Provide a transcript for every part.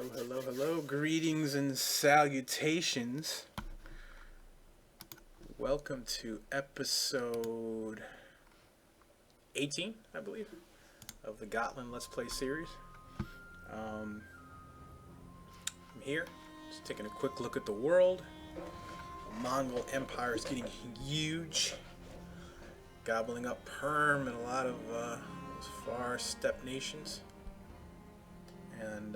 Hello, hello, hello. Greetings and salutations. Welcome to episode 18, I believe, of the Gotland Let's Play series. I'm here, just taking a quick look at the world. The Mongol Empire is getting huge, gobbling up Perm and a lot of those far steppe nations. And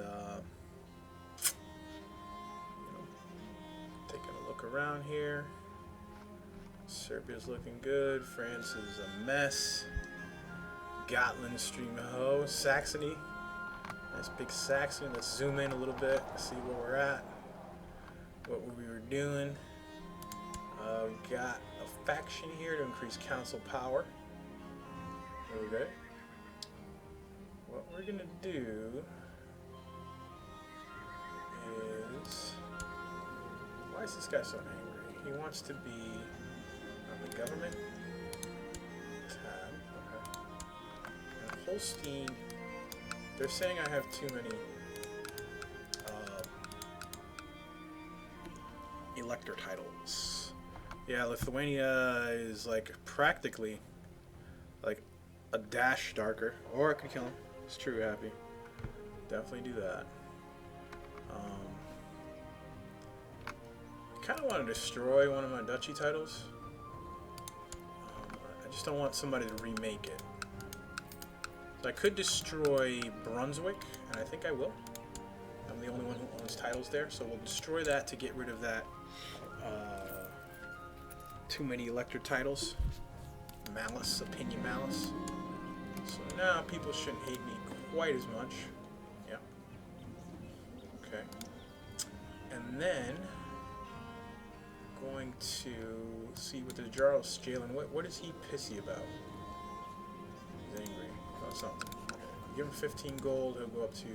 taking a look around here. Serbia's looking good. France is a mess. Gotland stream ho. Saxony. Nice big Saxony. Let's zoom in a little bit, see where we're at, what we were doing. We got a faction here to increase council power. Okay. What we're gonna do is, why is this guy so angry? He wants to be on the government tab. Okay. And Holstein, they're saying I have too many elector titles. Yeah, Lithuania is like practically like a dash darker, or I could kill him. It's true, happy. Definitely do that. I kind of want to destroy one of my duchy titles. I just don't want somebody to remake it. So I could destroy Brunswick, and I think I will. I'm the only one who owns titles there, so we'll destroy that to get rid of that too many elector titles. Malice, opinion malice. So now people shouldn't hate me quite as much. Yeah. Okay. And then going to see what the Jarl's Jalen. What is he pissy about? He's angry about something. Okay. Give him 15 gold. He'll go up to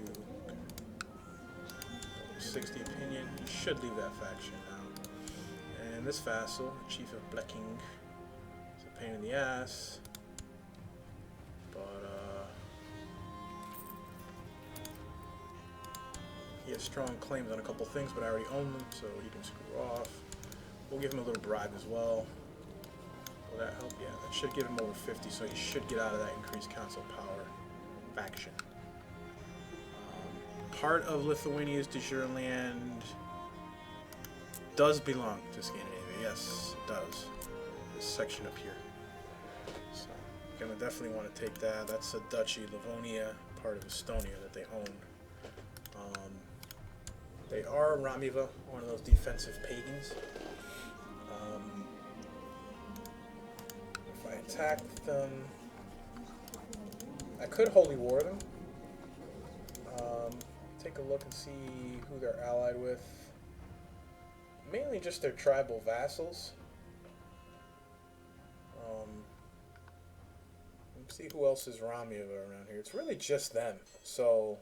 60 opinion. He should leave that faction now. And this vassal, Chief of Blacking, is a pain in the ass. But he has strong claims on a couple things, but I already own them, so he can screw off. We'll give him a little bribe as well. Will that help? Yeah, that should give him over 50, so he should get out of that increased council power faction. Part of Lithuania's de jure land does belong to Scandinavia. Yes, it does. This section up here. So, you're gonna definitely want to take that. That's a duchy, Livonia, part of Estonia that they own. They are Ramiva, one of those defensive pagans. If I attack them, I could holy war them. Take a look and see who they're allied with. Mainly just their tribal vassals. Let's see who else is Ramiva around here. It's really just them. So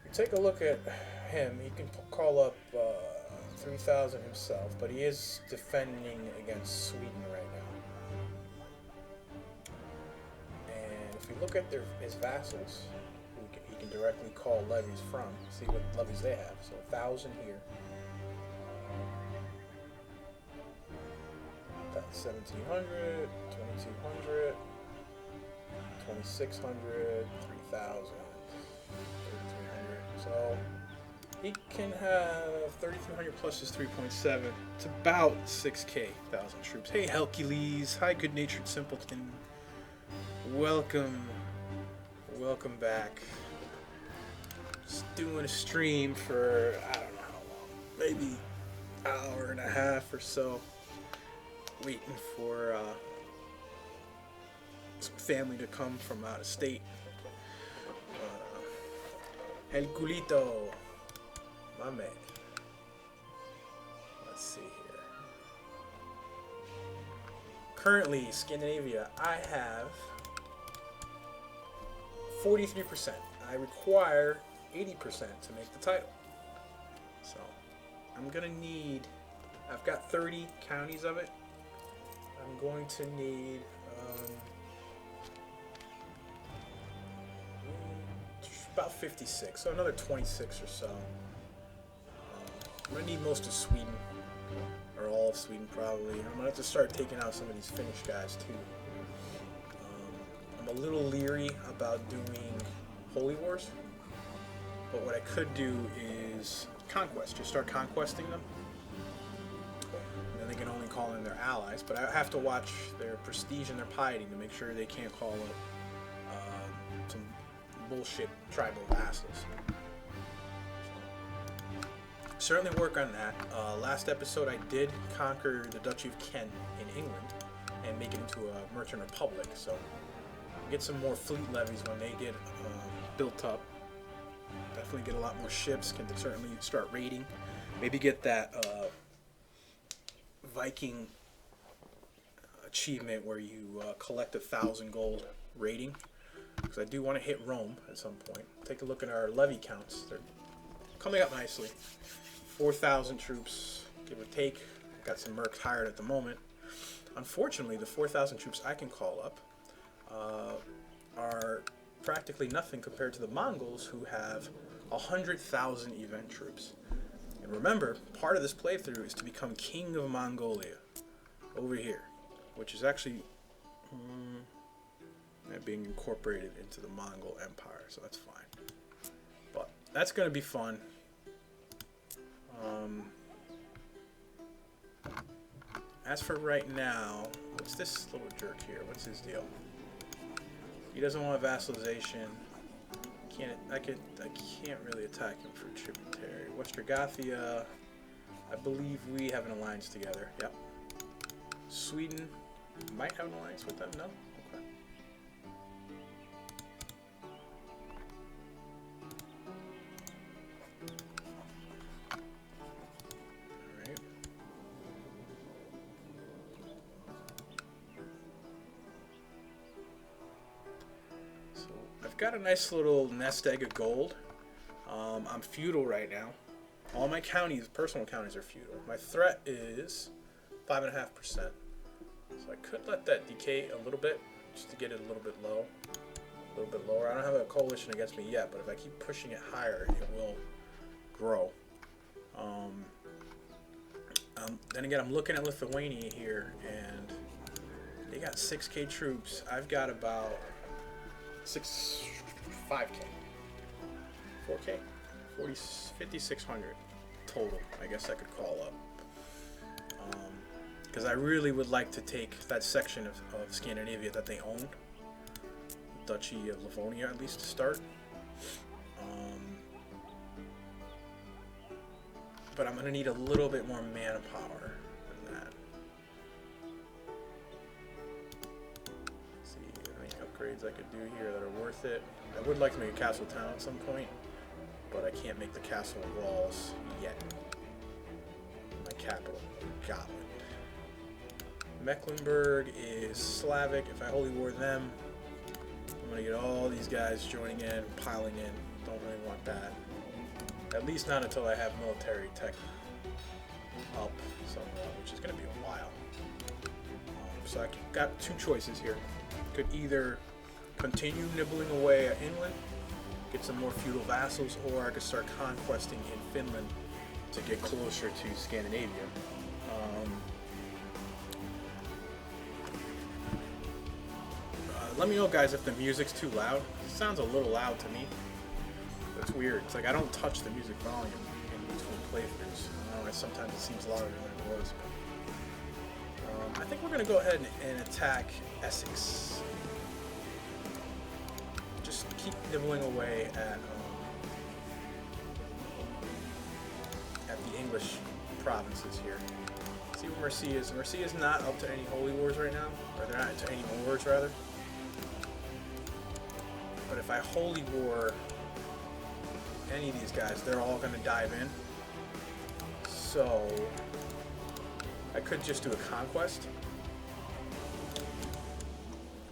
you take a look at him. He can call up 3,000 himself, but he is defending against Sweden right now. And if you look at his vassals, he can directly call levies from. See what levies they have. So 1,000 here. That's 1,700, 2,200, 2,600, 3,000. 3,300. So he can have 3,300 plus his 3.7. It's about 6k, 1,000 troops. Hey, Hercules. Hi, good-natured simpleton. Welcome. Welcome back. Just doing a stream for, I don't know how long. Maybe an hour and a half or so. Waiting for some family to come from out of state. El Culito, my man. Let's see here. Currently, Scandinavia, I have 43%. I require 80% to make the title. So, I'm gonna need, I've got 30 counties of it. I'm going to need about 56, so another 26 or so. I'm gonna need most of Sweden, or all of Sweden probably. I'm gonna have to start taking out some of these Finnish guys too. I'm a little leery about doing Holy Wars, but what I could do is conquest, just start conquesting them. And then they can only call in their allies, but I have to watch their prestige and their piety to make sure they can't call up some bullshit tribal vassals. Certainly work on that. Last episode I did conquer the Duchy of Kent in England and make it into a merchant republic, so get some more fleet levies when they get built up. Definitely get a lot more ships, can certainly start raiding. Maybe get that Viking achievement where you collect 1,000 gold raiding, because I do want to hit Rome at some point. Take a look at our levy counts. They're coming up nicely. 4,000 troops, give or take. Got some mercs hired at the moment. Unfortunately, the 4,000 troops I can call up are practically nothing compared to the Mongols, who have 100,000 event troops. And remember, part of this playthrough is to become King of Mongolia over here, which is actually being incorporated into the Mongol Empire, so that's fine. But that's going to be fun. As for right now, what's this little jerk here? What's his deal? He doesn't want vassalization. I can't really attack him for tributary. Westergothia, I believe we have an alliance together. Yep. Sweden might have an alliance with them. No. Okay. Got a nice little nest egg of gold. I'm feudal right now. All my counties, personal counties, are feudal. My threat is 5.5%. So I could let that decay a little bit, just to get it a little bit low. A little bit lower. I don't have a coalition against me yet, but if I keep pushing it higher, it will grow. Then again, I'm looking at Lithuania here, and they got 6K troops. I've got about 5K, 4K, 5,600 total. I guess I could call up, because I really would like to take that section of Scandinavia that they owned, Duchy of Livonia at least to start. But I'm gonna need a little bit more manpower than that. Upgrades I could do here that are worth it. I would like to make a castle town at some point, but I can't make the castle walls yet. My capital, Gotland. Mecklenburg is Slavic. If I holy war them, I'm gonna get all these guys joining in, piling in. Don't really want that. At least not until I have military tech up somewhat, which is gonna be a while. So I got two choices here. Could either continue nibbling away at England, get some more feudal vassals, or I could start conquesting in Finland to get closer to Scandinavia. Let me know, guys, if the music's too loud. It sounds a little loud to me. That's weird. It's like I don't touch the music volume in between playthroughs. I don't know, sometimes it seems louder than it was. I think we're going to go ahead and attack Essex. Just keep nibbling away at the English provinces here. See where Mercia is. Mercia is not up to any holy wars right now, or they're not to any wars rather. But if I holy war any of these guys, they're all going to dive in. So I could just do a conquest,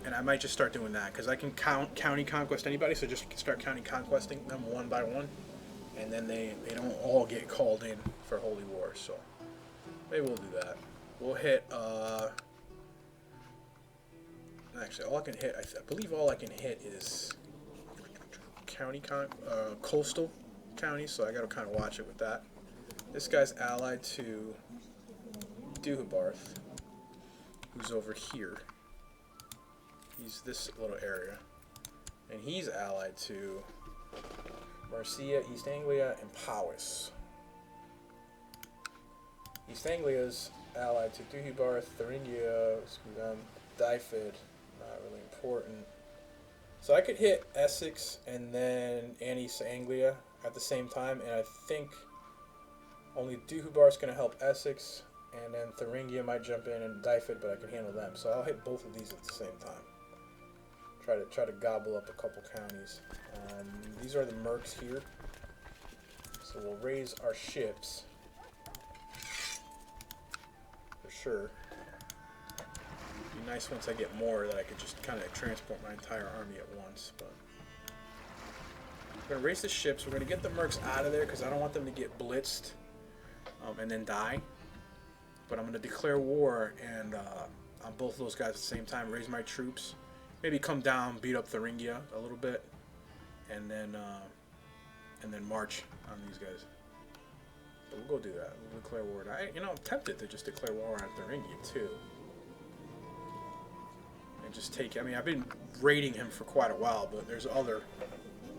and I might just start doing that because I can county conquest anybody. So just start county conquesting them one by one, and then they don't all get called in for holy war. So maybe we'll do that. We'll hit. Actually, all I can hit, I believe all I can hit is coastal counties, so I gotta kind of watch it with that. This guy's allied to Duhabarth, who's over here. He's this little area. And he's allied to Mercia, East Anglia, and Powys. East Anglia's allied to Duhabarth, Thuringia, Dyfed, not really important. So I could hit Essex and then East Anglia at the same time, and I think only Duhabarth's going to help Essex, and then Thuringia might jump in and Dyfed, but I can handle them. So I'll hit both of these at the same time. Try to gobble up a couple counties. These are the mercs here, so we'll raise our ships for sure. It'd be nice once I get more that I could just kind of transport my entire army at once. But we're gonna raise the ships. We're gonna get the mercs out of there because I don't want them to get blitzed and then die. But I'm gonna declare war and on both of those guys at the same time. Raise my troops. Maybe come down, beat up Thuringia a little bit, and then march on these guys. But we'll go do that. We'll declare war. I'm tempted to just declare war on Thuringia too, and just take. I mean, I've been raiding him for quite a while, but there's other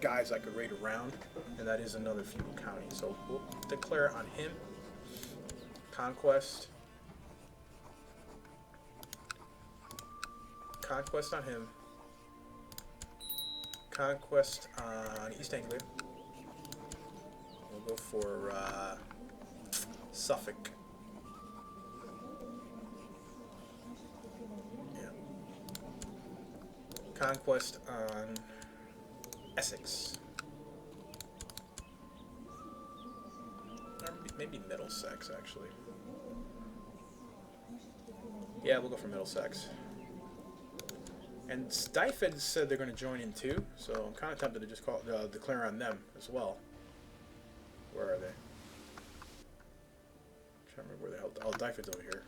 guys I could raid around, and that is another feudal county. So we'll declare on him. Conquest. Conquest on him. Conquest on East Anglia. We'll go for Suffolk. Yeah. Conquest on Essex. Or maybe Middlesex, actually. Yeah, we'll go for Middlesex. And Dyfed said they're going to join in too, so I'm kind of tempted to just declare on them as well. Where are they? I'm trying to remember where the hell. Oh, Dyfed's over here.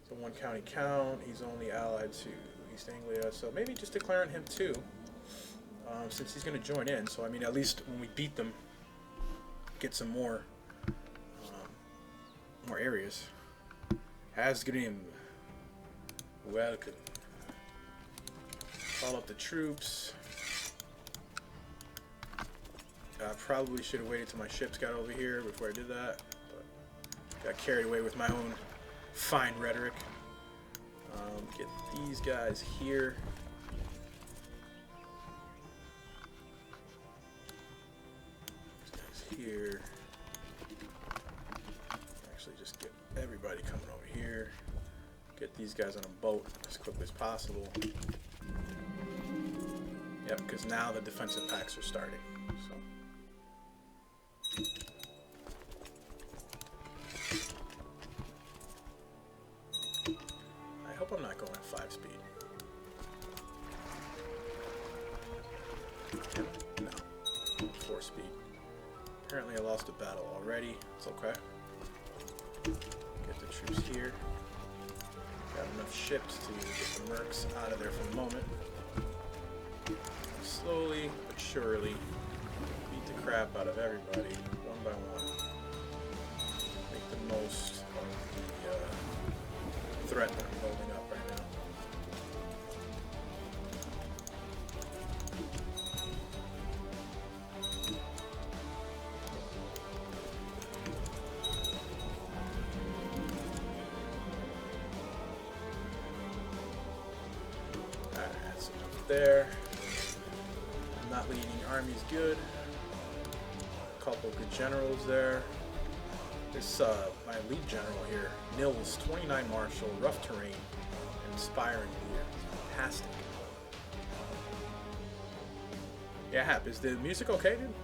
So one county count. He's only allied to East Anglia, so maybe just declare on him too, since he's going to join in. So I mean, at least when we beat them, get some more areas. Asgrim, welcome. Call up the troops. I probably should have waited till my ships got over here before I did that, but got carried away with my own fine rhetoric. Get these guys here. These guys here. Actually, just get everybody coming over here. Get these guys on a boat as quickly as possible. Yep, because now the defensive packs are starting. So. I hope I'm not going at 5 speed. No, 4 speed. Apparently I lost a battle already. It's okay. Get the troops here. Got enough ships to get the mercs out of there for the moment. Slowly but surely beat the crap out of everybody one by one. Make the most of the threat that I'm building up right now. Alright, that's enough there. Not leading armies good. A couple good generals there. This my lead general here, Nils, 29 martial, rough terrain, inspiring leader. Fantastic. Yeah, Hap, is the music okay, dude?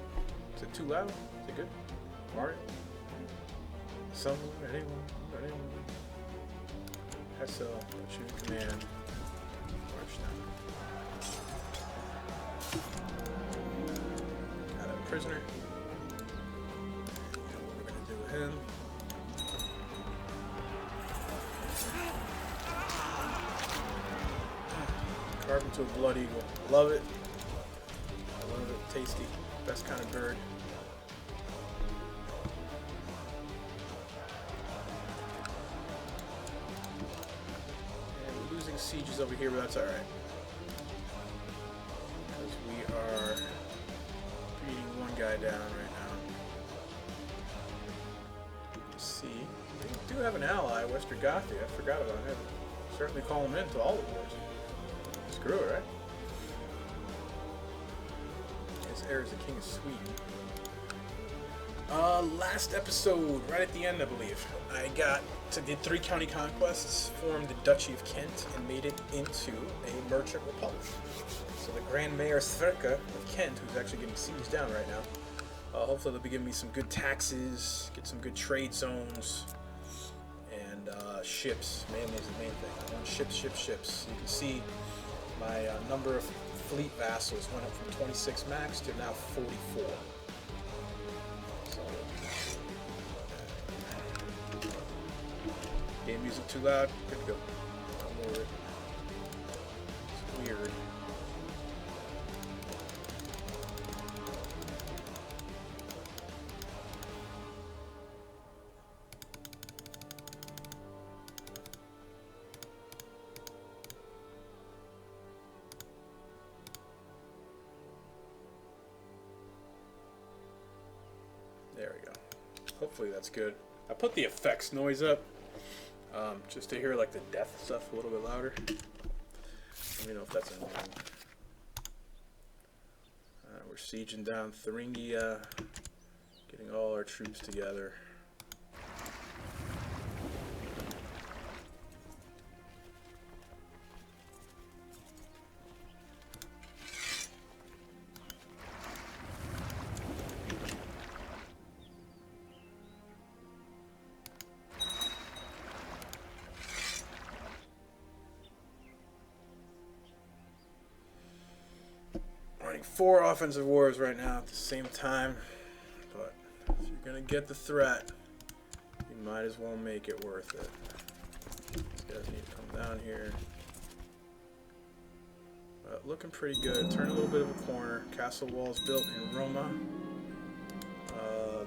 Is it too loud? Is it good? Alright. Someone, anyone. SL, shoot command. March now. Prisoner. What we're gonna do with him. Carve him to a blood eagle. Love it. I love it. tasty. Best kind of bird. And we're losing sieges over here, but that's alright. Because we are beating one guy down right now. Let's see. We do have an ally, Western Gothi. I forgot about him. Certainly call him in to all the wars. Screw it, right? His heir is the King of Sweden. Last episode, right at the end, I believe, did 3 county conquests, formed the Duchy of Kent, and made it into a merchant republic. So the Grand Mayor Sverker of Kent, who's actually getting sieged down right now, hopefully they'll be giving me some good taxes, get some good trade zones, and ships. Mainly is the main thing. I want ships. You can see my number of fleet vassals went up from 26 max to now 44. So, game music too loud. Good to go. I'll lower it. It's weird. There we go. Hopefully that's good. I put the effects noise up just to hear like the death stuff a little bit louder. Let me know if that's annoying. We're sieging down Thuringia, getting all our troops together. Running 4 offensive wars right now at the same time, but if you're gonna get the threat, you might as well make it worth it. These guys need to come down here. But looking pretty good. Turn a little bit of a corner. Castle walls built in Roma.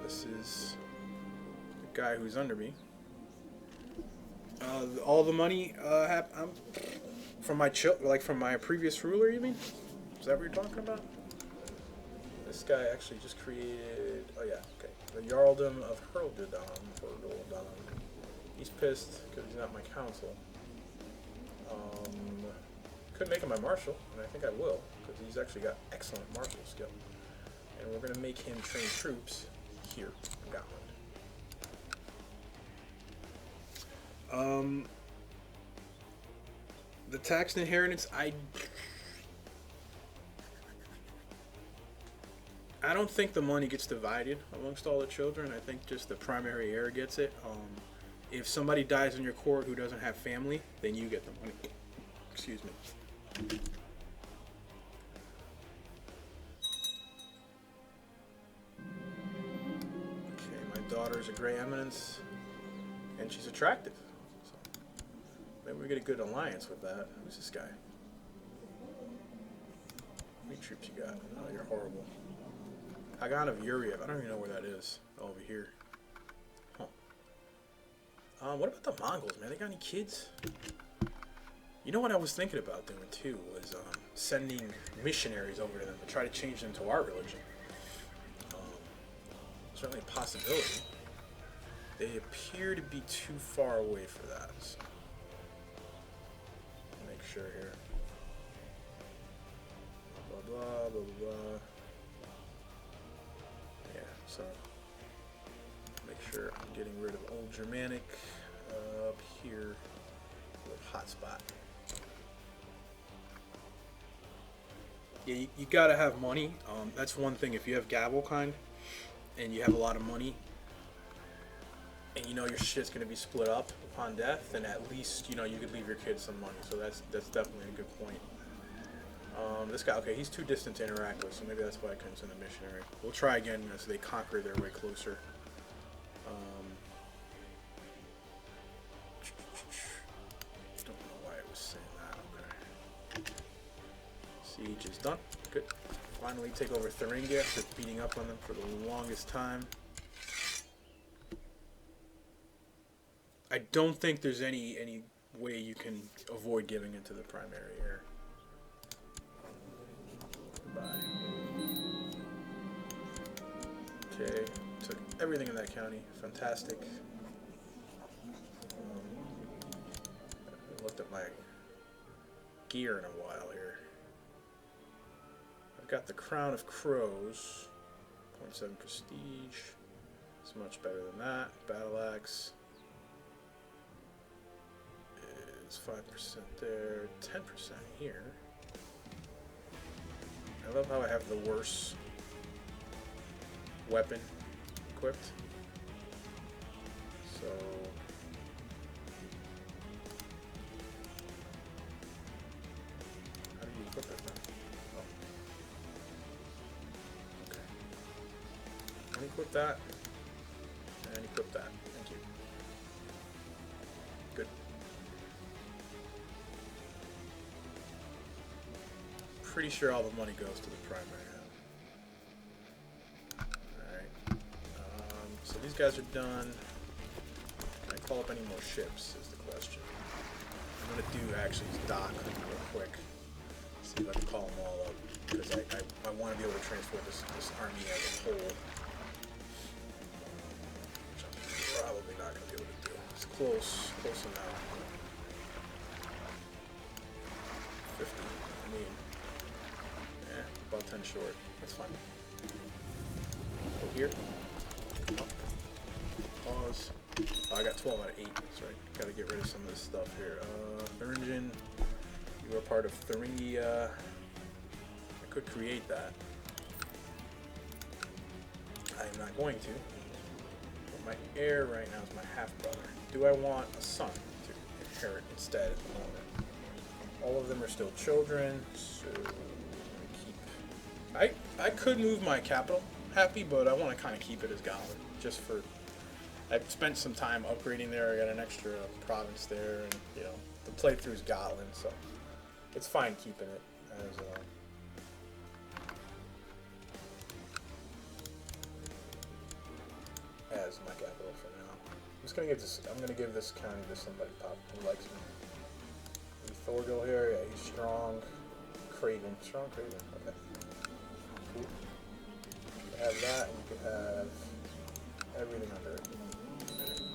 This is the guy who's under me. All the money from my previous ruler, you mean? Is that what you're talking about? This guy actually just created... Oh yeah, okay. The Jarldom of Hurldudam. He's pissed because he's not my council. Could make him my marshal, and I think I will, because he's actually got excellent martial skill. And we're going to make him train troops here in Gotland. The tax inheritance, I don't think the money gets divided amongst all the children. I think just the primary heir gets it. If somebody dies in your court who doesn't have family, then you get the money. Excuse me. Okay, my daughter is a Grey Eminence, and she's attractive. So maybe we get a good alliance with that. Who's this guy? How many troops you got? Oh, you're horrible. Hagan of Yuriev. I don't even know where that is. Oh, over here. Huh. What about the Mongols, man? They got any kids? You know what I was thinking about doing too was sending missionaries over to them to try to change them to our religion. Certainly a possibility. They appear to be too far away for that. So. Make sure here. Blah blah blah blah blah. Yeah, so make sure I'm getting rid of Old Germanic up here. Hotspot. Yeah, you gotta have money. That's one thing. If you have Gavelkind and you have a lot of money, and you know your shit's gonna be split up upon death, then at least you know you could leave your kids some money. So that's definitely a good point. This guy, okay, he's too distant to interact with, so maybe that's why I couldn't send a missionary. We'll try again as they conquer their way closer. Don't know why it was saying that. Okay. Siege is done. Good. Finally take over Thuringia after beating up on them for the longest time. I don't think there's any way you can avoid giving into the primary here. Goodbye. Okay, took everything in that county. Fantastic. Looked at my gear in a while here. I've got the Crown of Crows, 0.7 prestige. It's much better than that. Battle Axe is 5% there, 10% here. I love how I have the worst weapon equipped. So how do you equip it then? Oh. Okay. Unequip that. And equip that. Thank you. Good. Pretty sure all the money goes to the primary now. Alright. So these guys are done. Can I call up any more ships is the question. I'm going to do actually dock real quick. See if I can call them all up. Because I want to be able to transport this army as a whole. Which I'm probably not going to be able to do. It's close enough. 50. I mean, about 10 short. That's fine. Go here. Up. Pause. Oh, I got 12 out of 8. That's right. Gotta get rid of some of this stuff here. Thuringen. You are part of Thuringia. I could create that. I am not going to. But my heir right now is my half-brother. Do I want a son to inherit instead at the moment? All of them are still children, so I could move my capital, Happy, but I want to kind of keep it as Gotland, just for. I've spent some time upgrading there. I got an extra province there, and you know the playthrough is Gotland, so it's fine keeping it as my capital for now. I'm just gonna give this. I'm gonna give this county to somebody who likes me. Thorgil here, yeah, he's strong. Craven, strong Craven. Okay. Cool. You can have that, and you can have everything under it.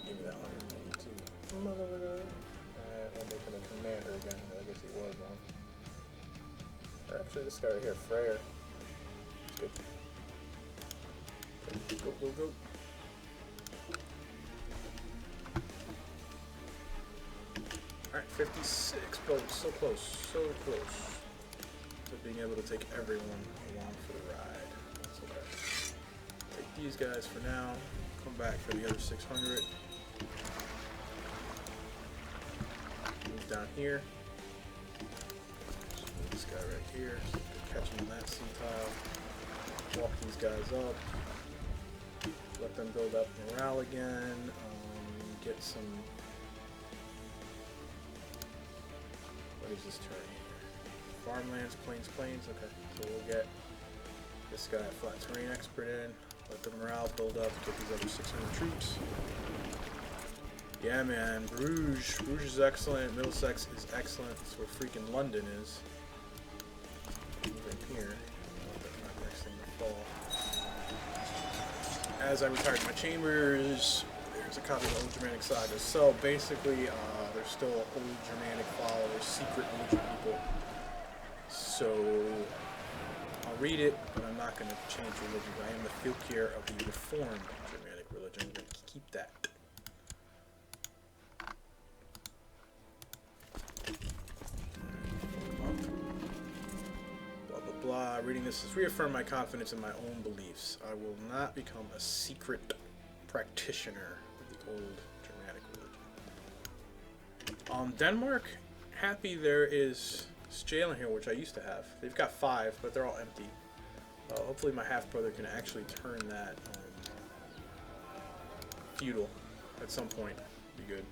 Give me that 182. And we'll make him a commander again. I guess he was one. Or actually, this guy right here, Freyr. Good. Go, go, go. Alright, 56 boats. So close, so close to being able to take everyone along for the ride. That's okay. Take these guys for now. Come back for the other 600. Move down here. So this guy right here. So catch him on that sea tile. Walk these guys up. Let them build up morale again. Get some. What is this terrain here? Farmlands, plains. Okay, so we'll get this guy a flat terrain expert in. Let the morale build up. Get these other 600 troops. Yeah, man. Bruges is excellent. Middlesex is excellent. That's where freaking London is. Move in here. Not next thing to fall. As I retired my chambers, there's a copy of the Old Germanic Saga. So basically, there's still old Germanic followers, secret religion people. So I'll read it, but I'm not going to change religion. I am the Fylkir of the Reformed Germanic religion. I'm going to keep that. Blah, blah, blah. Reading this has reaffirmed my confidence in my own beliefs. I will not become a secret practitioner of the old Germanic religion. Denmark, happy there is jail in here, which I used to have. They've got 5, but they're all empty. Hopefully my half-brother can actually turn that feudal at some point. Be good.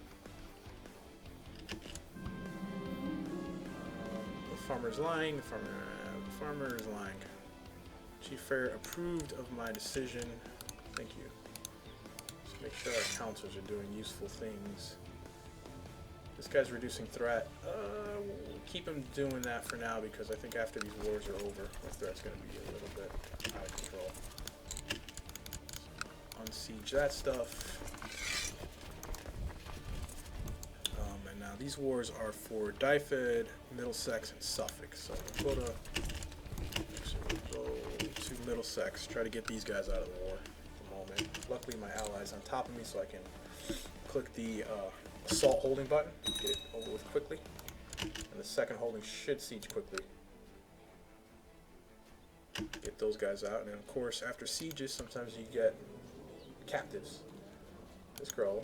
The farmer's lying. The farmer is lying. Chief Fair approved of my decision. Thank you. Just make sure our counselors are doing useful things. This guy's reducing threat. We'll keep him doing that for now because I think after these wars are over, my threat's going to be a little bit out of control. Unsiege that stuff. And now these wars are for Dyfed, Middlesex, and Suffolk. So we'll go to Middlesex. Try to get these guys out of the war at the moment. Luckily, my ally's on top of me, so I can click the assault holding button, get it over with quickly, and the second holding should siege quickly. Get those guys out, and then of course after sieges sometimes you get captives. This girl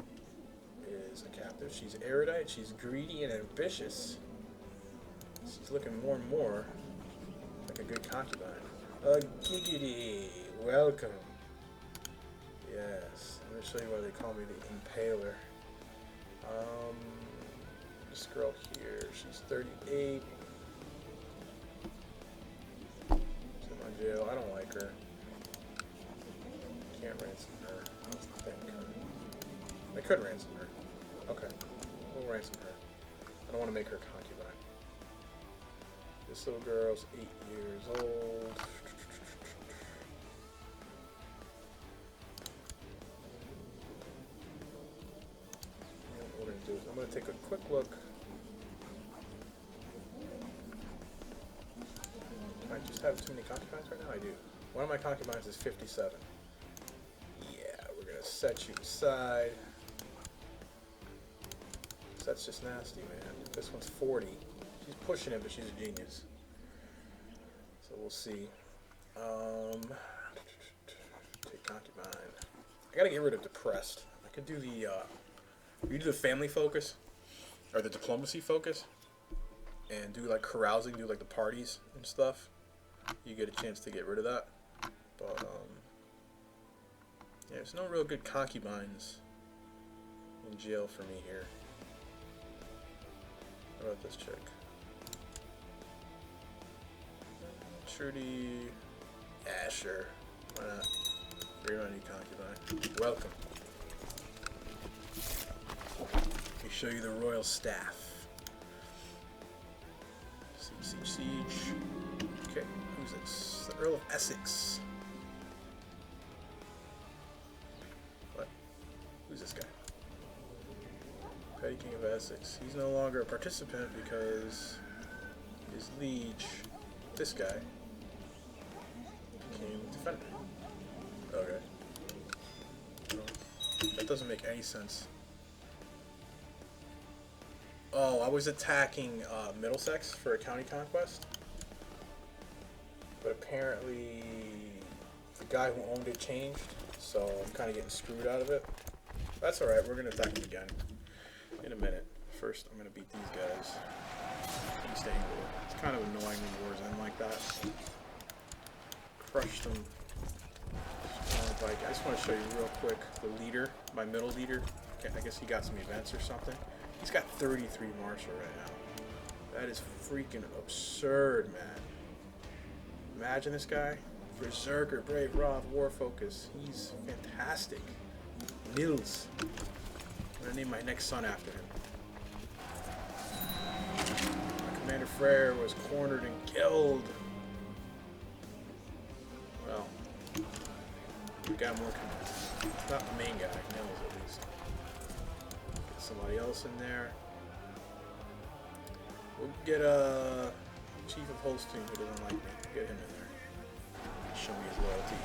is a captive. She's erudite, she's greedy and ambitious. She's looking more and more like a good concubine. Giggity, welcome. Yes, I'm going to show you why they call me the Impaler. This girl here, she's 38. She's in my jail. I don't like her. Can't ransom her. I don't think. I could ransom her. Okay, we'll ransom her. I don't want to make her a concubine. This little girl's 8 years old. I'm going to take a quick look. Do I just have too many concubines right now? I do. One of my concubines is 57. Yeah, we're going to set you aside. That's just nasty, man. This one's 40. She's pushing it, but she's a genius. So we'll see. Take concubine. I got to get rid of depressed. I could do the... You do the family focus, or the diplomacy focus, and do like carousing, do like the parties and stuff. You get a chance to get rid of that. But, yeah, there's no real good concubines in jail for me here. What about this chick? Trudy. Yeah, sure. Why not? You're my new concubine. Welcome. Let me show you the royal staff. Siege, siege, siege. Okay, who's this? The Earl of Essex. What? Who's this guy? Petty King of Essex. He's no longer a participant because his liege, this guy, became defender. Okay. That doesn't make any sense. Oh, I was attacking Middlesex for a county conquest, but apparently the guy who owned it changed, so I'm kind of getting screwed out of it. That's alright, we're going to attack him again in a minute. First, I'm going to beat these guys. East Anglia. It's kind of annoying when wars end like that. Crush them. I just want to show you real quick the leader, my middle leader. Okay, I guess he got some events or something. He's got 33 martial right now. That is freaking absurd, man. Imagine this guy. Berserker, Brave, Roth, War Focus. He's fantastic. Nils. I'm gonna name my next son after him. Commander Freyr was cornered and killed. Well, we got more commanders. Not the main guy, Nils at least. Get somebody else in there. We'll get a Chief of Holstein who doesn't like me. Get him in there. Show me his loyalty.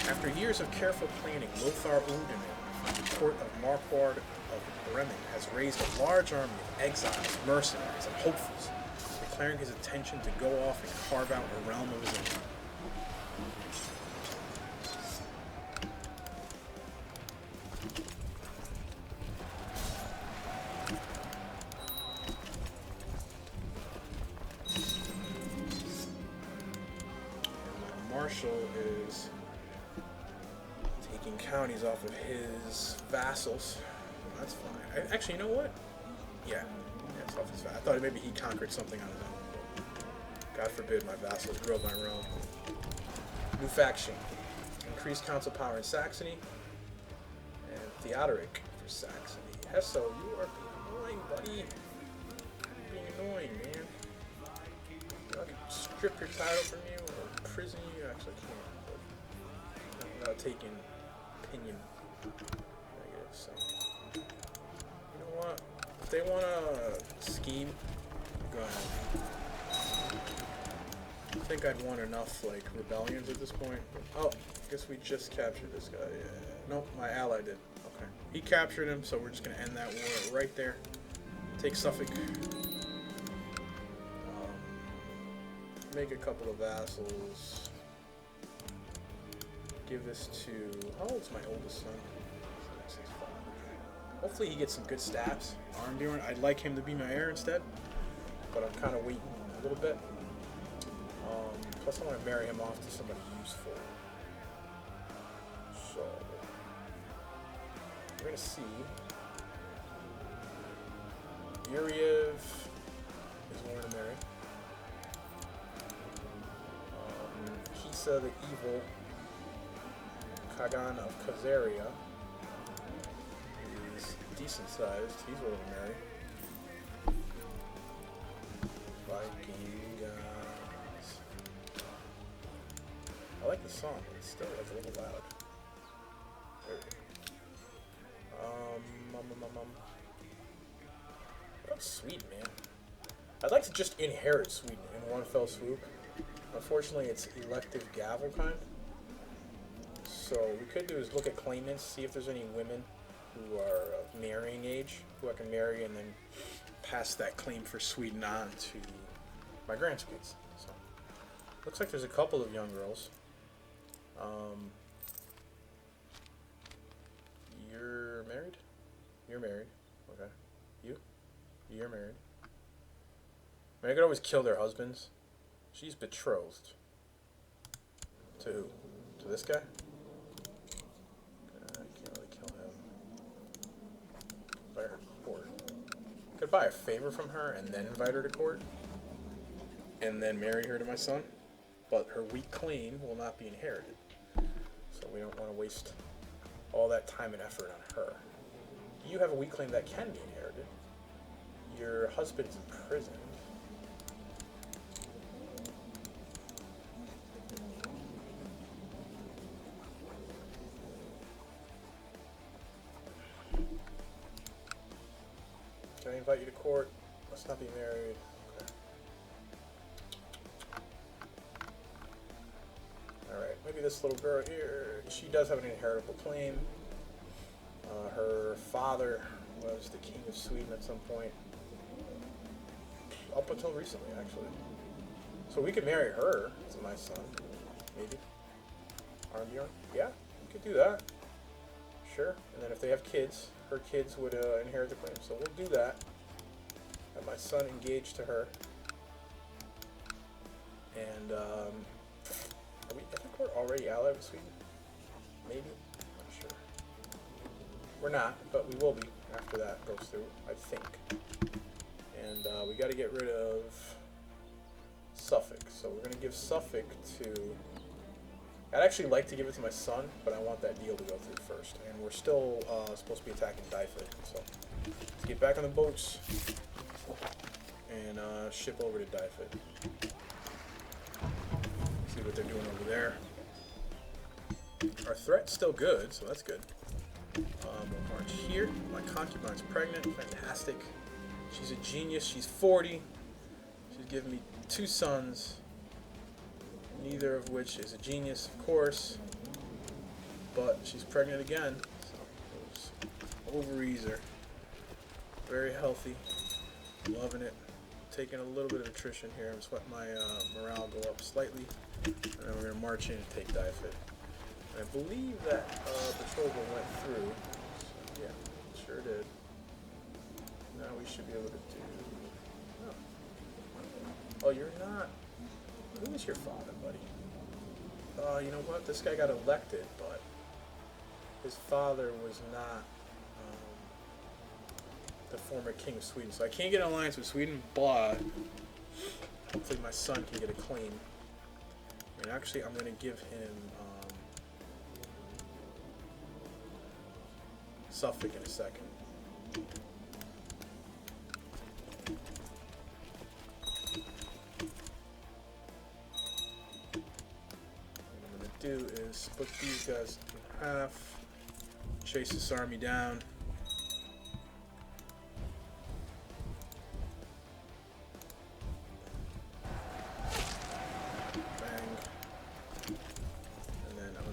After years of careful planning, Lothar Undanen from the court of Marquard of Bremen has raised a large army of exiles, mercenaries, and hopefuls, declaring his intention to go off and carve out a realm of his own. And my marshal is taking counties off of his vassals. That's fine. Actually, you know what? Yeah, it's off his vassals. I thought maybe he conquered something on his own. God forbid my vassals grow my realm. New faction. Increased council power in Saxony. And Theodoric for Saxony. Hesso, you are being annoying, buddy. You're being annoying, man. I can strip your title from you or prison you. Actually, I can't. But without taking opinion. Negative, so. You know what? If they want to scheme, go ahead. I think I'd want enough, like, rebellions at this point. Oh, I guess we just captured this guy. Yeah. Nope, my ally did. Okay. He captured him, so we're just going to end that war right there. Take Suffolk. Make a couple of vassals. Give this to... How old's my oldest son? Hopefully he gets some good stats. Armdearn. I'd like him to be my heir instead. But I'm kind of waiting a little bit. Plus I want to marry him off to somebody useful. So... We're going to see... Yuriev is one to marry. Kisa the Evil, Kagan of Khazaria, is decent sized. He's willing to marry. Viking guys. I like the song, but it's still like a little loud. There we go. What about Sweden, man? I'd like to just inherit Sweden in one fell swoop. Unfortunately, it's elective gavel kind. So what we could do is look at claimants, see if there's any women who are of marrying age, who I can marry and then pass that claim for Sweden on to my grandkids. So looks like there's a couple of young girls. You're married? You're married. Okay. You? You're married. I mean, I could always kill their husbands. She's betrothed. To who? To this guy? I can't really kill him. Buy her to court. Could buy a favor from her and then invite her to court. And then marry her to my son. But her weak claim will not be inherited. So we don't want to waste all that time and effort on her. You have a weak claim that can be inherited. Your husband's imprisoned. Can I invite you to court? Must not be married. Okay. Alright, maybe this little girl here, she does have an inheritable claim. Her father was the king of Sweden at some point. Up until recently, actually. So we could marry her to my son. Maybe. Armbjorn? Yeah, we could do that. Sure. And then if they have kids, her kids would inherit the claim. So we'll do that. Have my son engaged to her. And I think we're already allied with Sweden. Maybe. Not sure. We're not, but we will be after that goes through, I think. And we got to get rid of Suffolk. So we're going to give Suffolk to... I'd actually like to give it to my son, but I want that deal to go through first. And we're still supposed to be attacking Dyfed. So let's get back on the boats and ship over to Dyfed. See what they're doing over there. Our threat's still good, so that's good. We'll march here. My concubine's pregnant. Fantastic. She's a genius. She's 40. She's given me 2 sons. Neither of which is a genius, of course. But she's pregnant again. So those ovaries are very healthy. Loving it. Taking a little bit of attrition here. I'm just letting my morale go up slightly. And then we're going to march in and take Dyfed. I believe that betrothal went through. So, yeah, sure did. Now we should be able to do... Oh, you're not... Who is your father, buddy? You know what? This guy got elected, but his father was not the former king of Sweden. So I can't get an alliance with Sweden, but Hopefully my son can get a claim. And actually, I'm going to give him Suffolk in a second. What I'm going to do is split these guys in half, chase this army down.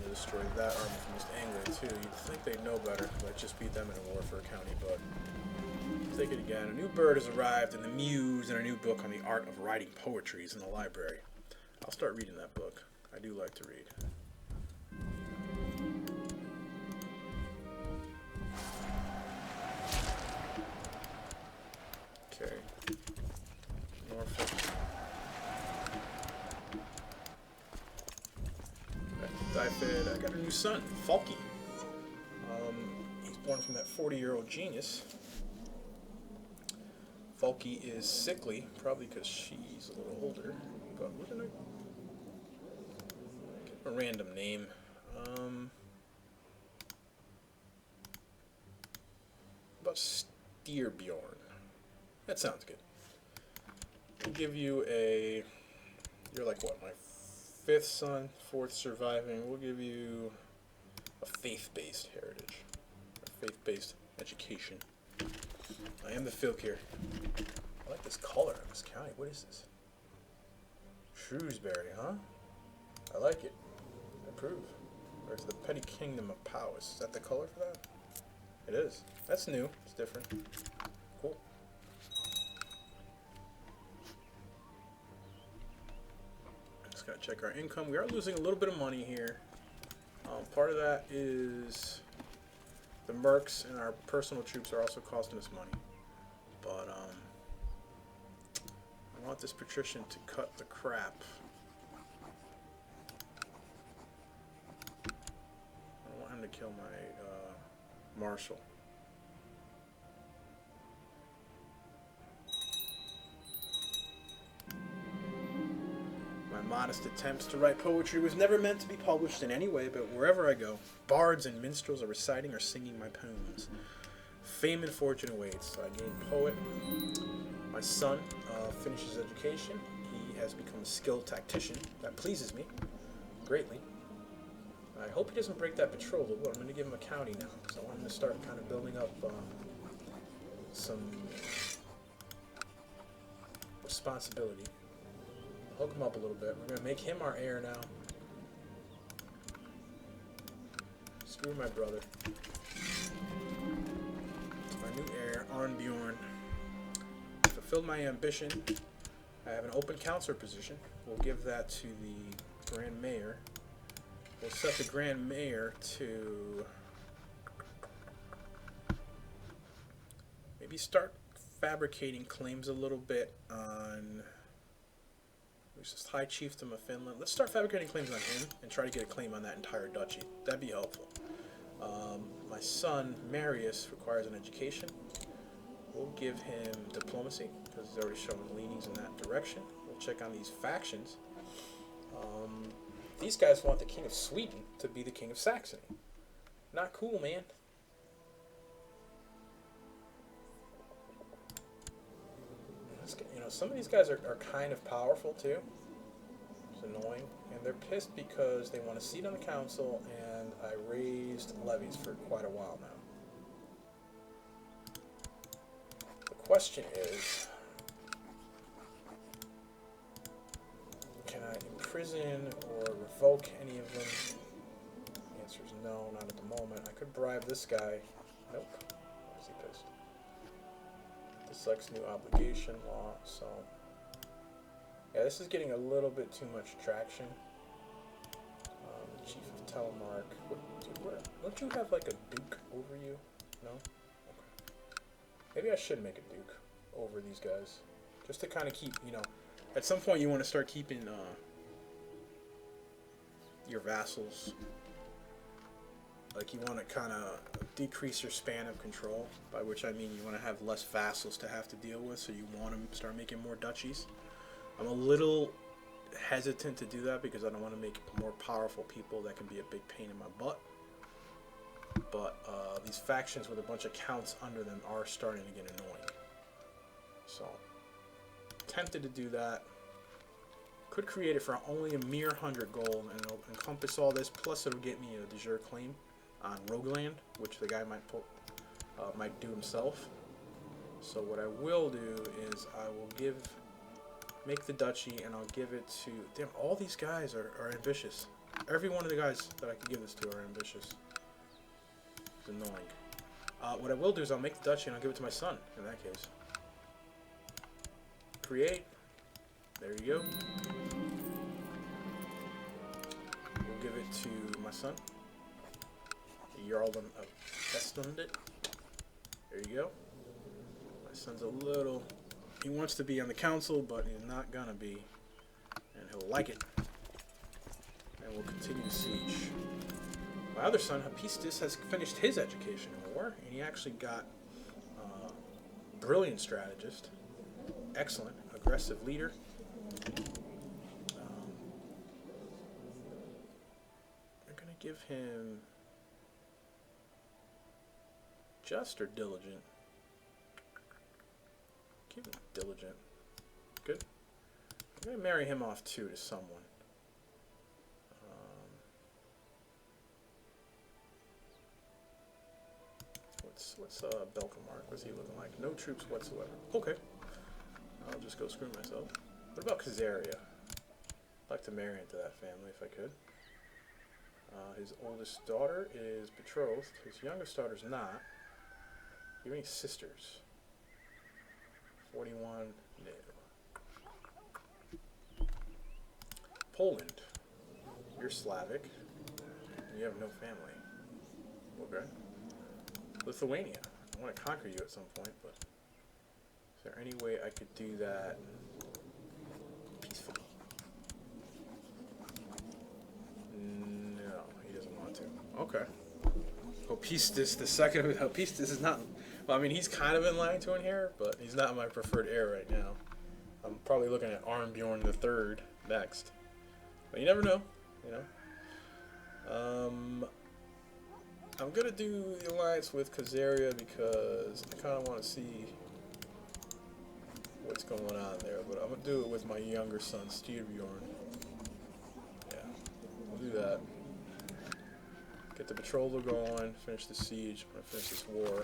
Destroy that army from East Anglia too. You'd think they'd know better, but I just beat them in a war for a county, but take it again. A new bird has arrived in the Muse, and a new book on the art of writing poetry is in the library. I'll start reading that book. I do like to read. Okay. Norfolk. I got a new son, Falky. He's born from that 40-year-old genius. Falky is sickly, probably because she's a little older. But we're gonna get a random name. About Steerbjorn. That sounds good. I'll give you a. You're like what, my fifth son, fourth surviving. We'll give you a faith-based heritage, a faith-based education. I am the Filk here. I like this color in this county. What is this? Shrewsbury, huh? I like it. I approve. Where's the petty kingdom of Powys? Is that the color for that? It is. That's new. It's different. Cool. Just gotta check our income. We are losing a little bit of money here. Part of that is the mercs and our personal troops are also costing us money. But I want this patrician to cut the crap. I don't want him to kill my marshal. My modest attempts to write poetry was never meant to be published in any way, but wherever I go, bards and minstrels are reciting or singing my poems. Fame and fortune awaits. So I gained poet. My son finishes education. He has become a skilled tactician. That pleases me greatly. I hope he doesn't break that betrothal. Well, I'm going to give him a county now, because I want him to start kind of building up some responsibility. Hook him up a little bit. We're going to make him our heir now. Screw my brother. My new heir, Arnbjorn. Fulfilled my ambition. I have an open counselor position. We'll give that to the Grand Mayor. We'll set the Grand Mayor to maybe start fabricating claims a little bit on who's this High Chiefdom of Finland. Let's start fabricating claims on him and try to get a claim on that entire duchy. That'd be helpful. My son, Marius, requires an education. We'll give him diplomacy, because he's already showing leanings in that direction. We'll check on these factions. These guys want the King of Sweden to be the King of Saxony. Not cool, man. You know, some of these guys are kind of powerful, too. It's annoying. And they're pissed because they want a seat on the council, and I raised levies for quite a while now. The question is, can I imprison or revoke any of them? The answer is no, not at the moment. I could bribe this guy. Nope. Why is he pissed? This likes new obligation law, so... Yeah, this is getting a little bit too much traction. Chief of Telemark. Don't you have like a duke over you? No? Okay. Maybe I should make a duke over these guys. Just to kind of keep, you know... At some point you want to start keeping your vassals. Like you want to kind of decrease your span of control, by which I mean you want to have less vassals to have to deal with, so you want to start making more duchies. I'm a little hesitant to do that because I don't want to make more powerful people that can be a big pain in my butt. But these factions with a bunch of counts under them are starting to get annoying. So, tempted to do that. Could create it for only a mere 100 gold, and it'll encompass all this. Plus, it'll get me a de jure claim on Rogaland, which the guy might do himself. So what I will do is I will make the duchy, and I'll give it to. Damn, all these guys are ambitious. Every one of the guys that I could give this to are ambitious. It's annoying. What I will do is I'll make the duchy, and I'll give it to my son. In that case, create. There you go. We'll give it to my son. Jarldom of Gotland. There you go. My son's a little... He wants to be on the council, but he's not gonna be. And he'll like it. And we'll continue the siege. My other son, Hapistis, has finished his education in war, and he actually got brilliant strategist, excellent, aggressive leader. We're gonna give him just or diligent. Give him diligent. Good. I'm gonna marry him off too to someone. What's Belkamark? What's he looking like? No troops whatsoever. Okay. I'll just go screw myself. What about Khazaria? I'd like to marry into that family if I could. His oldest daughter is betrothed. His youngest daughter's not. Do you have any sisters? 41. No. Poland. You're Slavic. You have no family. Okay. Lithuania. I want to conquer you at some point, but is there any way I could do that peacefully? No, he doesn't want to. Okay. Hopistis, the second of Hopistis is not... Well, I mean, he's kind of in line to inherit, but he's not my preferred heir right now. I'm probably looking at Arnbjorn III next. But you never know, you know. I'm going to do the alliance with Khazaria because I kind of want to see what's going on there. But I'm going to do it with my younger son, Styrbjorn. Yeah, we'll do that. Get the betrothal going, finish the siege, I'm going to finish this war.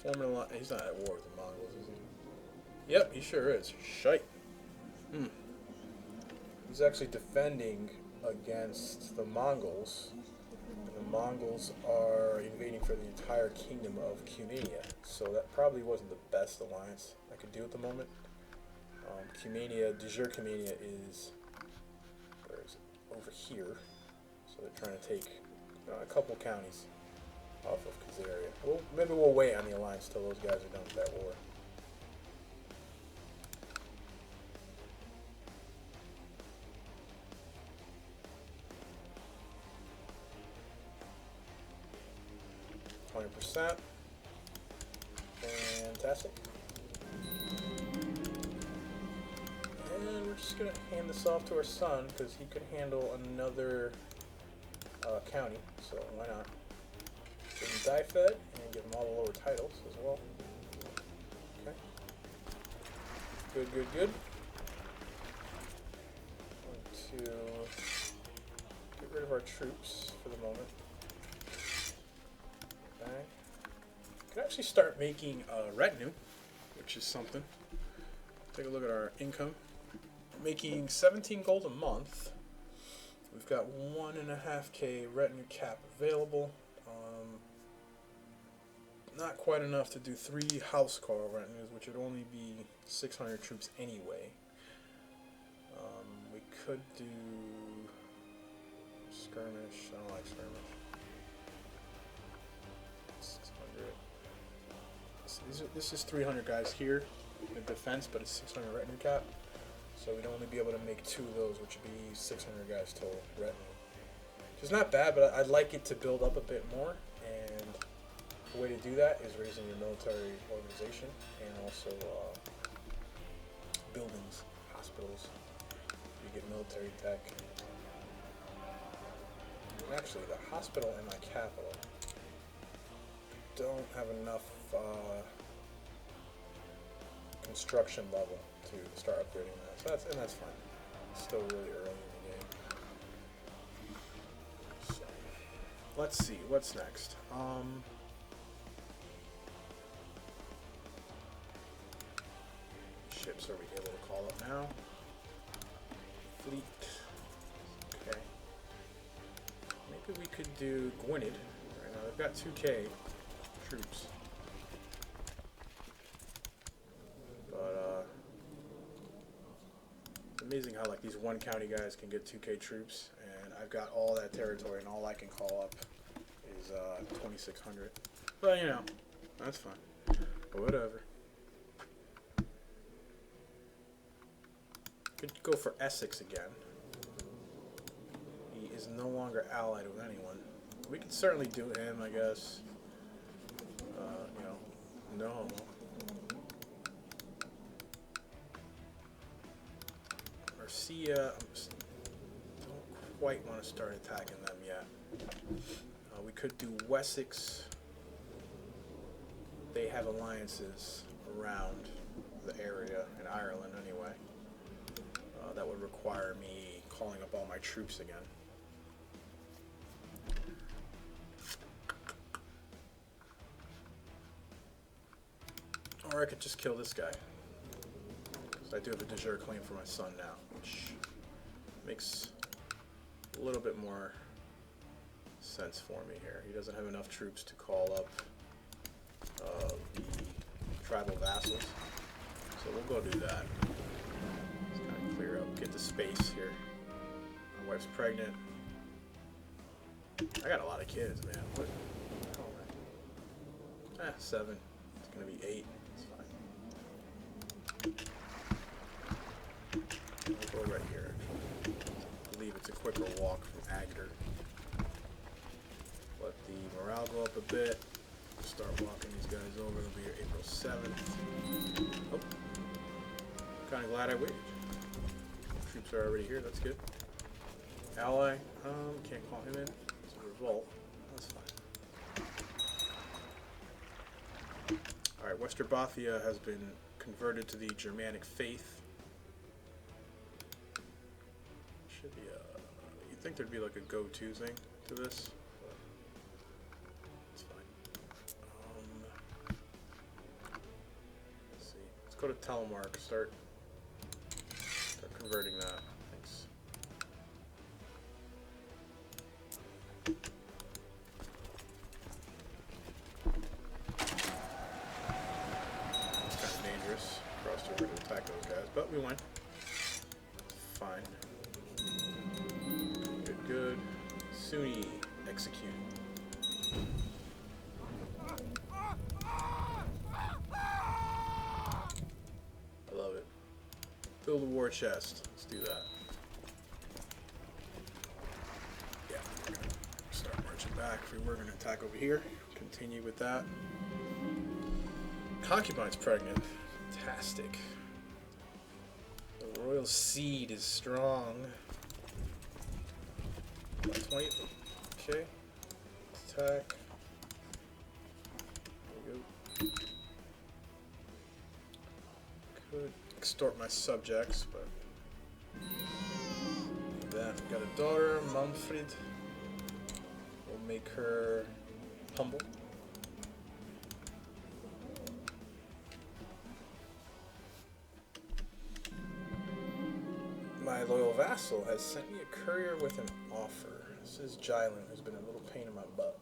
Form an alliance. He's not at war with the Mongols, is he? Yep, he sure is. Shite. He's actually defending against the Mongols. The Mongols are invading for the entire kingdom of Cumania, so that probably wasn't the best alliance I could do at the moment. Cumania, de jure Cumania is, where is it? Over here. So they're trying to take a couple counties off of Khazaria. Well, maybe we'll wait on the alliance till those guys are done with that war. %. Fantastic. And we're just going to hand this off to our son because he could handle another county, so why not? Give him die fed and give him all the lower titles as well. Okay. Good, good, good. Going to get rid of our troops for the moment. Okay. Could actually start making a retinue, which is something. Take a look at our income. Making 17 gold a month. We've got 1.5k retinue cap available. Not quite enough to do 3 housecarl retinues, which would only be 600 troops anyway. We could do skirmish. I don't like skirmish. 600. This is 300 guys here in defense, but it's 600 retinue cap. So we'd only be able to make 2 of those, which would be 600 guys total retinue. Which is not bad, but I'd like it to build up a bit more. And the way to do that is raising your military organization and also buildings, hospitals. hospitals. You get military tech. And actually, the hospital in my capital don't have enough construction level to start upgrading that. So that's fine. It's still really early in the game. So let's see what's next. Ships are we able to call up now? Fleet. Okay. Maybe we could do Gotland. Right now they've got 2K troops. But it's amazing how like these one county guys can get 2K troops, and I've got all that territory, and all I can call up is 2,600. But you know, that's fine. But whatever. Could go for Essex again. He is no longer allied with anyone. We could certainly do him, I guess. You know, no homo. Mercia, don't quite want to start attacking them yet. We could do Wessex. They have alliances around the area in Ireland anyway. That would require me calling up all my troops again. Or I could just kill this guy. Because I do have a de jure claim for my son now, which makes a little bit more sense for me here. He doesn't have enough troops to call up the tribal vassals. So we'll go do that. Clear up, get the space here. My wife's pregnant. I got a lot of kids, man. What? Oh, man. 7. It's gonna be 8. It's fine. We'll go right here. I believe it's a quicker walk from Agder. Let the morale go up a bit. Start walking these guys over. It'll be here April 7th. Oh. Kinda glad I waited. Troops are already here, that's good. Ally, can't call him in. It's a revolt. That's fine. Alright, Westerbothia has been converted to the Germanic faith. Should be you'd think there'd be like a go-to thing to this, but it's fine. Let's see. Let's go to Telemark, start converting that. Thanks. It's kind of dangerous. Crossed over to attack those guys, but we won. Fine. Good, good. Sunni, execute. I love it. Fill the war chest. Let's do that. Yeah, we're gonna start marching back. We're gonna attack over here. Continue with that. Concubine's pregnant. Fantastic. The royal seed is strong. 20. Okay. Attack. There we go. Could extort my subjects, but then we got a daughter, Manfred. We'll make her humble. My loyal vassal has sent me a courier with an offer. This is Gotland, who's been a little pain in my butt.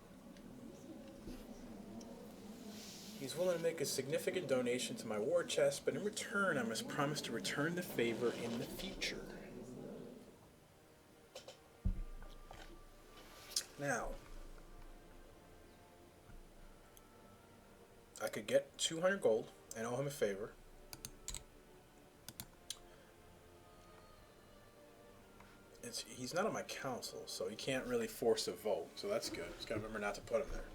He's willing to make a significant donation to my war chest, but in return I must promise to return the favor in the future. Now, I could get 200 gold and owe him a favor. He's not on my council, so he can't really force a vote, so that's good. Just gotta remember not to put him there.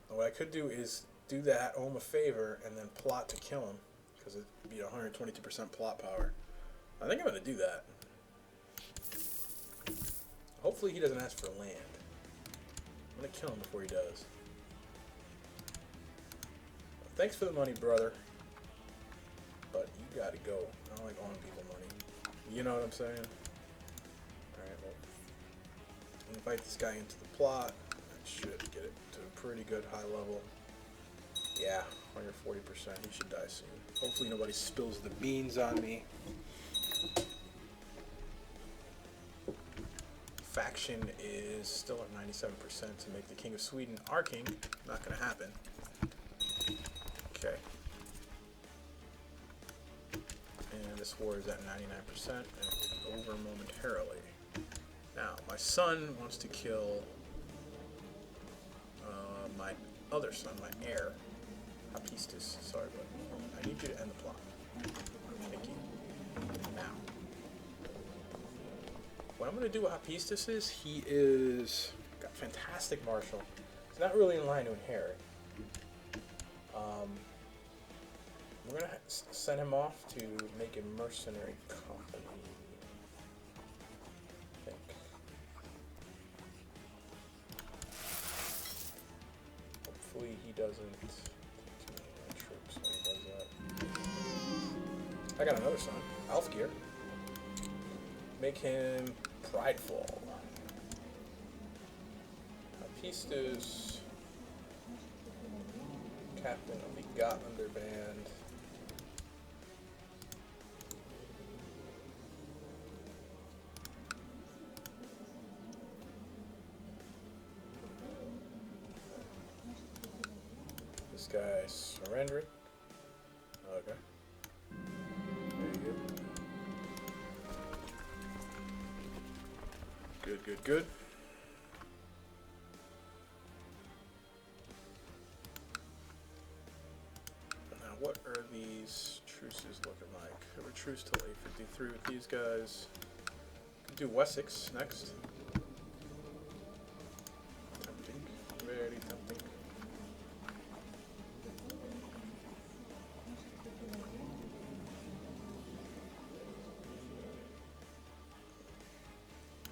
What I could do is do that, owe him a favor, and then plot to kill him, because it'd be 122% plot power. I think I'm gonna do that. Hopefully he doesn't ask for land. I'm gonna kill him before he does. Thanks for the money, brother. But you gotta go. I don't like owing people money. You know what I'm saying? Alright, well. Invite this guy into the plot. That should get it to a pretty good high level. Yeah, under 40%. He should die soon. Hopefully nobody spills the beans on me. Faction is still at 97% to make the King of Sweden our king. Not gonna happen. Okay. And this war is at 99% and will be over momentarily. Now, my son wants to kill my other son, my heir, Hapistis. Sorry, but I need you to end the plot. Thank you. Now, what I'm going to do with Hapistis is, he is got fantastic martial. He's not really in line to inherit. We're going to send him off to make a mercenary company. I think. Hopefully he doesn't take too many troops when he does that. I got another son, Alfgeir. Make him prideful. Hapistis, captain of the Gotland band. This guy surrendering. Okay. There you go. Good, good, good. Now, what are these truces looking like? A truce till 853 with these guys. Could do Wessex next. Tempting. Very tempting.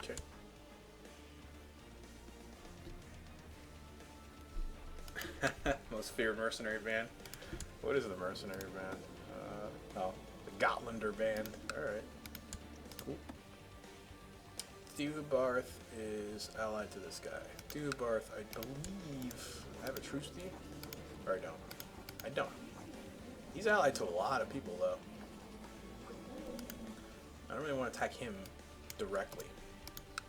Okay. Most feared mercenary band. What is the mercenary band? Oh, the Gotlander band. Alright. Cool. Dubarth is allied to this guy. Dubarth, I believe... I have a truce with you? Or I don't. I don't. He's allied to a lot of people, though. I don't really want to attack him directly.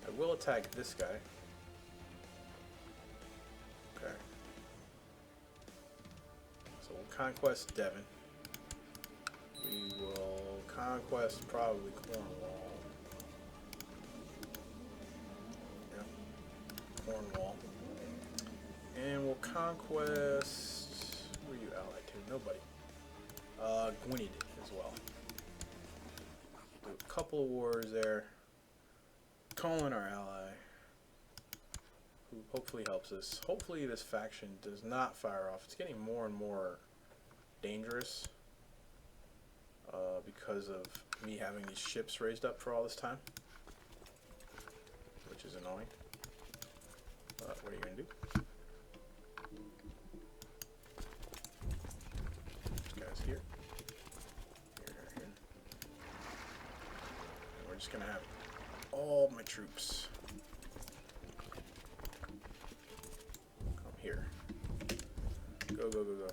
I will attack this guy. Okay. So we'll conquest Devon. We will conquest probably Cornwall. Yep. Cornwall. And we'll conquest... Who are you allied to? Nobody. Gwynedd as well. Do a couple of wars there. Call in our ally, who hopefully helps us. Hopefully this faction does not fire off. It's getting more and more dangerous because of me having these ships raised up for all this time, which is annoying. But what are you going to do? This guy's here. Here. And we're just going to have all my troops come here. Go, go, go, go.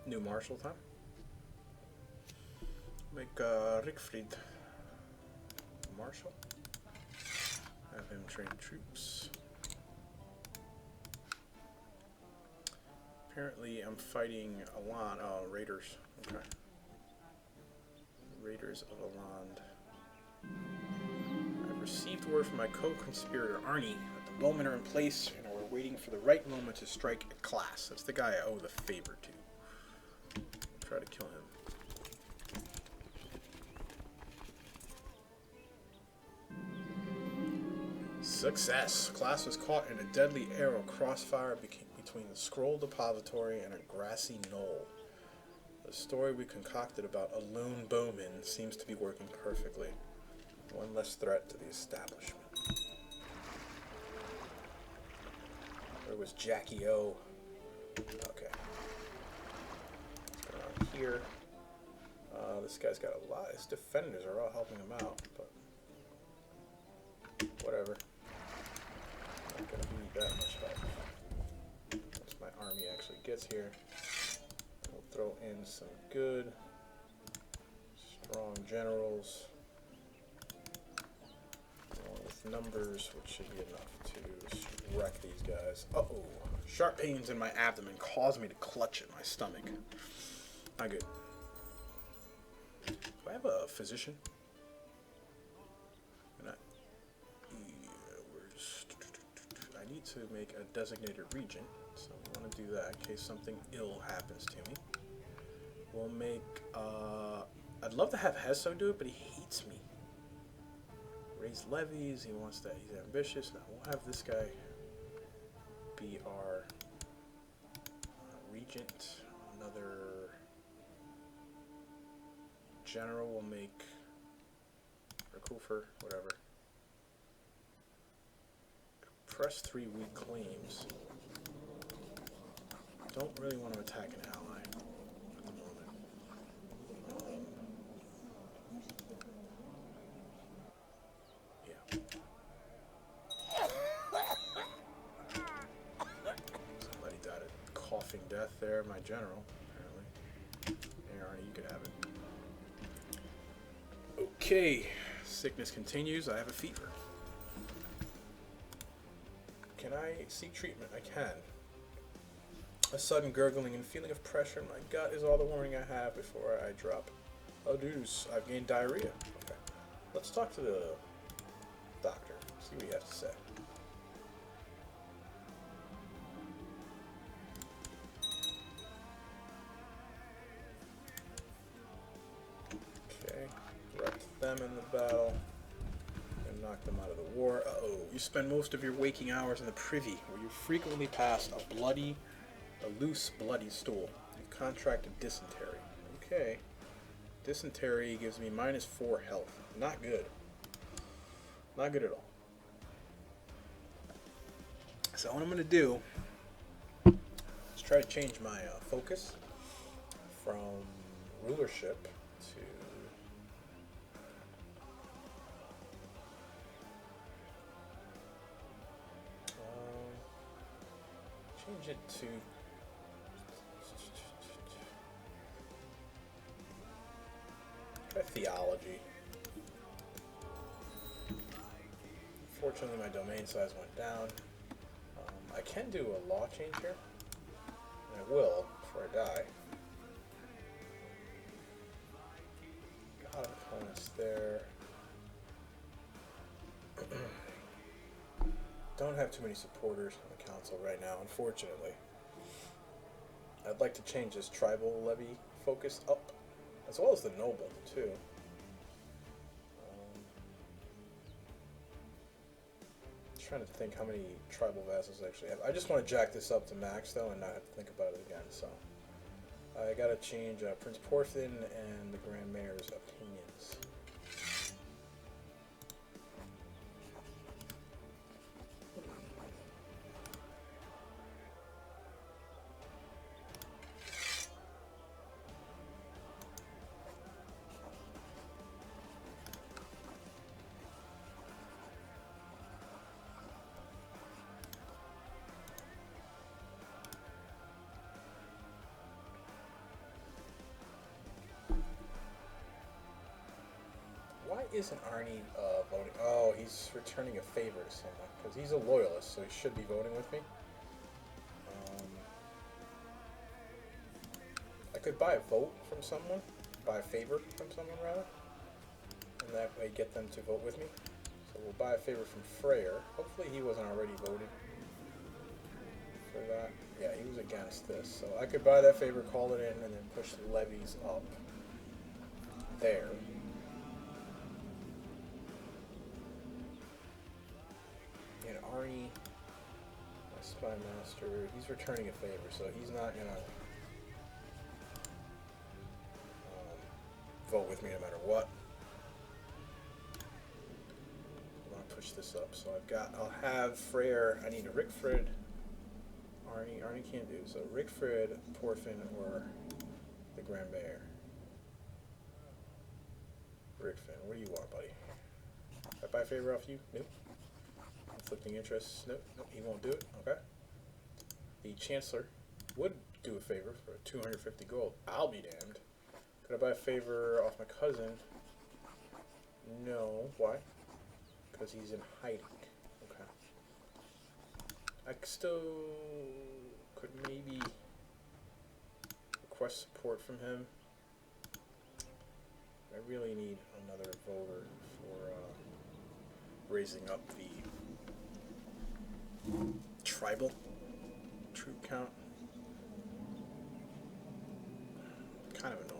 New marshal time. Make Rickfried marshal. Have him train troops. Apparently I'm fighting Aland. Oh, raiders. Okay. Raiders of Aland. I've received word from my co-conspirator Arnie that the bowmen are in place and we're waiting for the right moment to strike at Class. That's the guy I owe the favor to. Try to kill him. Success. Class was caught in a deadly arrow crossfire between the scroll depository and a grassy knoll. The story we concocted about a lone bowman seems to be working perfectly. One less threat to the establishment. There was Jackie O. Okay. What's going on here? This guy's got a lot. His defenders are all helping him out, but whatever. Not gonna be that much help. Once my army actually gets here, we'll throw in some good, strong generals, along with numbers, which should be enough to wreck these guys. Uh-oh. Sharp pains in my abdomen cause me to clutch at my stomach. Not good. Do I have a physician? I need to make a designated region, so we want to do that in case something ill happens to me. We'll make, I'd love to have Hesso do it, but he hates me. Raise levies, he wants that, he's ambitious. Now we'll have this guy be our regent. Another general will make, or Kufer, whatever. Press 3 weak claims. Don't really want to attack an ally at the moment. Yeah. Somebody died a coughing death there. My general, apparently. Here, Arnie, you could have it. Okay. Sickness continues. I have a fever. Can I seek treatment? I can. A sudden gurgling and feeling of pressure in my gut is all the warning I have before I drop. Oh, deuce, I've gained diarrhea. Okay. Let's talk to the doctor. See what he has to say. Okay. Wrecked them in the battle. Knock them out of the war. Uh-oh. You spend most of your waking hours in the privy, where you frequently pass a loose, bloody stool. You've contracted dysentery. Okay. Dysentery gives me -4 health. Not good. Not good at all. So what I'm going to do is try to change my focus from rulership to change it to try theology. Unfortunately, my domain size went down. I can do a law change here, and I will before I die. God of opponents there. Don't have too many supporters on the council right now, unfortunately. I'd like to change this tribal levy focus up, as well as the noble, too. Trying to think how many tribal vassals I actually have. I just want to jack this up to max, though, and not have to think about it again, so. I gotta change Prince Porthin and the Grand Mayor's opinions. Why isn't Arnie voting? Oh, he's returning a favor to someone, because he's a loyalist, so he should be voting with me. I could buy a vote from someone, buy a favor from someone, rather, and that way get them to vote with me. So we'll buy a favor from Freyr. Hopefully he wasn't already voted for that. Yeah, he was against this, so I could buy that favor, call it in, and then push the levies up there. Spy Master. He's returning a favor, so he's not gonna vote with me no matter what. I'm gonna push this up. So I'll have Freyr. I need a Rickfred. Arnie can't do. So Rickfred, Porfin, or the Grand Bear. Rickfin, what do you want, buddy? Can I buy a favor off you? Nope. Conflicting interests? Nope. Nope. He won't do it. Okay. The Chancellor would do a favor for 250 gold. I'll be damned. Could I buy a favor off my cousin? No. Why? Because he's in hiding. Okay. I still could maybe request support from him. I really need another voter for raising up the tribal troop count. Kind of annoying.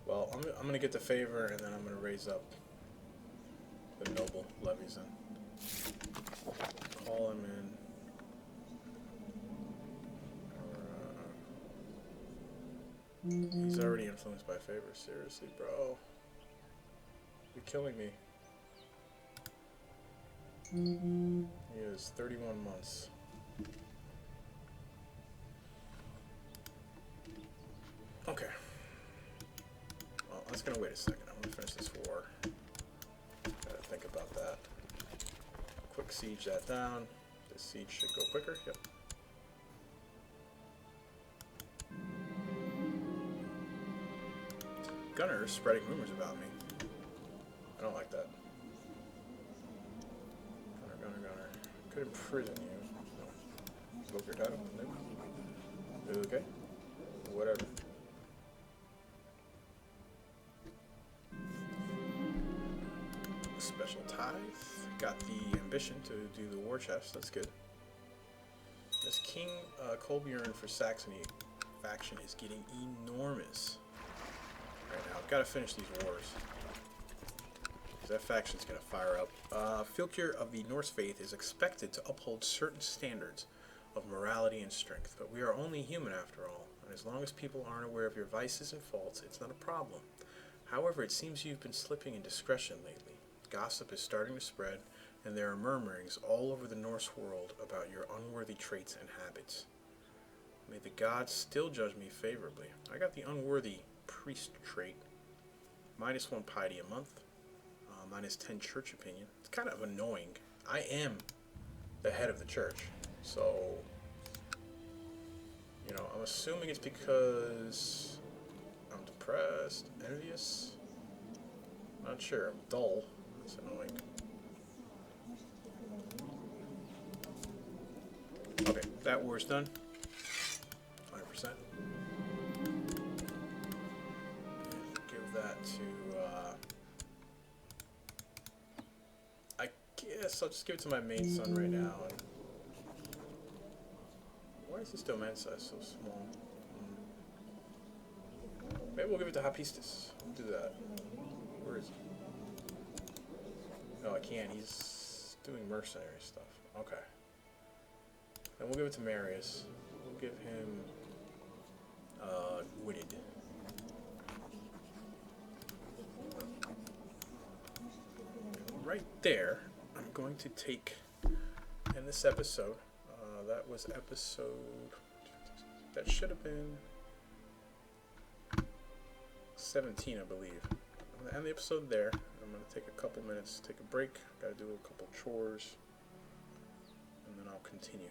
Well, I'm going to get the favor, and then I'm going to raise up the noble levies and call him in. He's already influenced by favor. Seriously, bro. You're killing me. He is 31 months. Okay. Well, I'm just gonna wait a second. I'm gonna finish this war. Gotta think about that. Quick siege that down. This siege should go quicker. Yep. Gunner is spreading rumors about me. I don't like that. Gunner. Could imprison you. No. Revoke your title? Nope. Okay. Whatever. Special tithe. Got the ambition to do the war chest. That's good. This King Kolbjorn for Saxony faction is getting enormous right now. I've got to finish these wars. Because that faction's going to fire up. Fylkir of the Norse faith is expected to uphold certain standards of morality and strength, but we are only human after all, and as long as people aren't aware of your vices and faults, it's not a problem. However, it seems you've been slipping in discretion lately. Gossip is starting to spread, and there are murmurings all over the Norse world about your unworthy traits and habits. May the gods still judge me favorably. I got the unworthy priest trait. -1 piety a month. -10 church opinion. It's kind of annoying. I am the head of the church, so, you know, I'm assuming it's because I'm depressed, envious. Not sure. I'm dull. That's annoying. Okay, that war's done. 5%. Give that to, I guess I'll just give it to my main son right now. Why is this domain size so small? Maybe we'll give it to Hapistis. We'll do that. Where is he? No, I can't. He's doing mercenary stuff. Okay. Then we'll give it to Marius. We'll give him Wooded. Right there, I'm going to take in this episode. That was episode. That should have been 17, I believe. I'm going to end the episode there. I'm going to take a couple minutes, take a break. Got to do a couple chores, and then I'll continue.